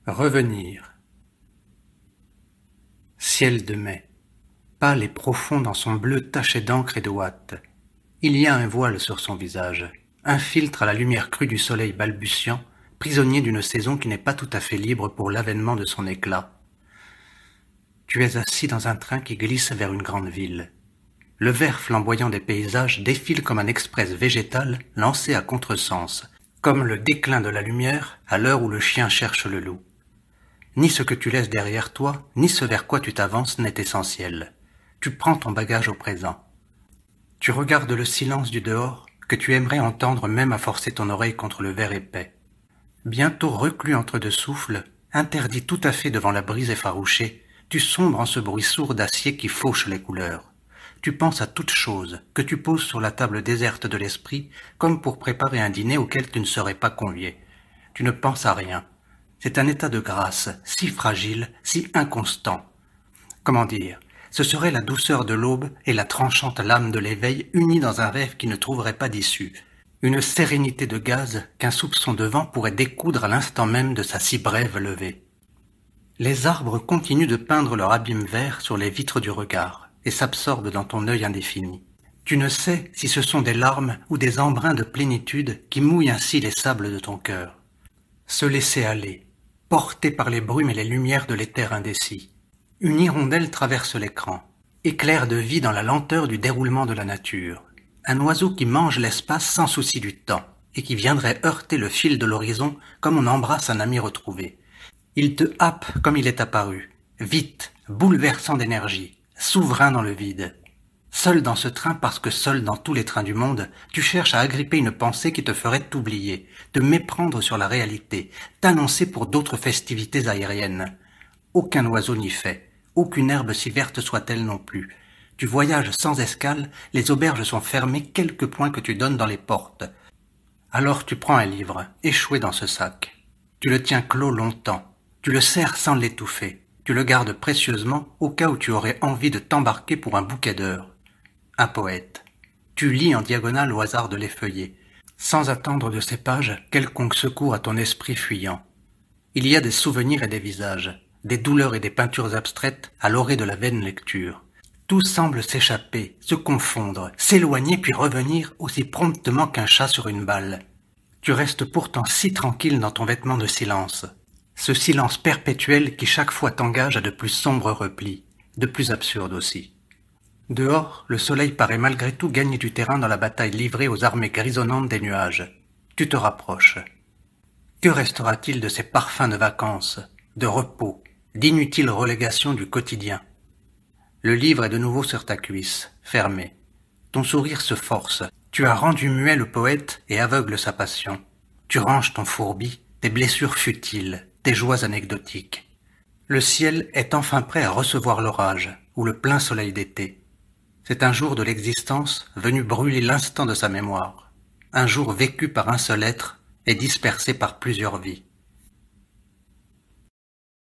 Revenir. Ciel de mai, pâle et profond dans son bleu taché d'encre et de ouate. Il y a un voile sur son visage, un filtre à la lumière crue du soleil balbutiant, prisonnier d'une saison qui n'est pas tout à fait libre pour l'avènement de son éclat. Tu es assis dans un train qui glisse vers une grande ville. Le vert flamboyant des paysages défile comme un express végétal lancé à contresens, comme le déclin de la lumière à l'heure où le chien cherche le loup. Ni ce que tu laisses derrière toi, ni ce vers quoi tu t'avances n'est essentiel. Tu prends ton bagage au présent. Tu regardes le silence du dehors, que tu aimerais entendre même à forcer ton oreille contre le verre épais. Bientôt reclus entre deux souffles, interdit tout à fait devant la brise effarouchée, tu sombres en ce bruit sourd d'acier qui fauche les couleurs. Tu penses à toute chose, que tu poses sur la table déserte de l'esprit, comme pour préparer un dîner auquel tu ne serais pas convié. Tu ne penses à rien. C'est un état de grâce, si fragile, si inconstant. Comment dire, ce serait la douceur de l'aube et la tranchante lame de l'éveil unies dans un rêve qui ne trouverait pas d'issue. Une sérénité de gaz qu'un soupçon de vent pourrait découdre à l'instant même de sa si brève levée. Les arbres continuent de peindre leur abîme vert sur les vitres du regard et s'absorbent dans ton œil indéfini. Tu ne sais si ce sont des larmes ou des embruns de plénitude qui mouillent ainsi les sables de ton cœur. Se laisser aller, porté par les brumes et les lumières de l'éther indécis. Une hirondelle traverse l'écran, éclair de vie dans la lenteur du déroulement de la nature. Un oiseau qui mange l'espace sans souci du temps, et qui viendrait heurter le fil de l'horizon comme on embrasse un ami retrouvé. Il te happe comme il est apparu, vite, bouleversant d'énergie, souverain dans le vide. Seul dans ce train parce que seul dans tous les trains du monde, tu cherches à agripper une pensée qui te ferait t'oublier, te méprendre sur la réalité, t'annoncer pour d'autres festivités aériennes. Aucun oiseau n'y fait, aucune herbe si verte soit-elle non plus. Tu voyages sans escale, les auberges sont fermées quelques points que tu donnes dans les portes. Alors tu prends un livre, échoué dans ce sac. Tu le tiens clos longtemps, tu le serres sans l'étouffer, tu le gardes précieusement au cas où tu aurais envie de t'embarquer pour un bouquet d'heures. Un poète. Tu lis en diagonale au hasard de l'effeuiller, sans attendre de ces pages quelconque secours à ton esprit fuyant. Il y a des souvenirs et des visages, des douleurs et des peintures abstraites à l'orée de la vaine lecture. Tout semble s'échapper, se confondre, s'éloigner puis revenir aussi promptement qu'un chat sur une balle. Tu restes pourtant si tranquille dans ton vêtement de silence, ce silence perpétuel qui chaque fois t'engage à de plus sombres replis, de plus absurdes aussi. Dehors, le soleil paraît malgré tout gagner du terrain dans la bataille livrée aux armées grisonnantes des nuages. Tu te rapproches. Que restera-t-il de ces parfums de vacances, de repos, d'inutile relégation du quotidien? Le livre est de nouveau sur ta cuisse, fermé. Ton sourire se force. Tu as rendu muet le poète et aveugle sa passion. Tu ranges ton fourbi, tes blessures futiles, tes joies anecdotiques. Le ciel est enfin prêt à recevoir l'orage ou le plein soleil d'été. C'est un jour de l'existence venu brûler l'instant de sa mémoire, un jour vécu par un seul être et dispersé par plusieurs vies.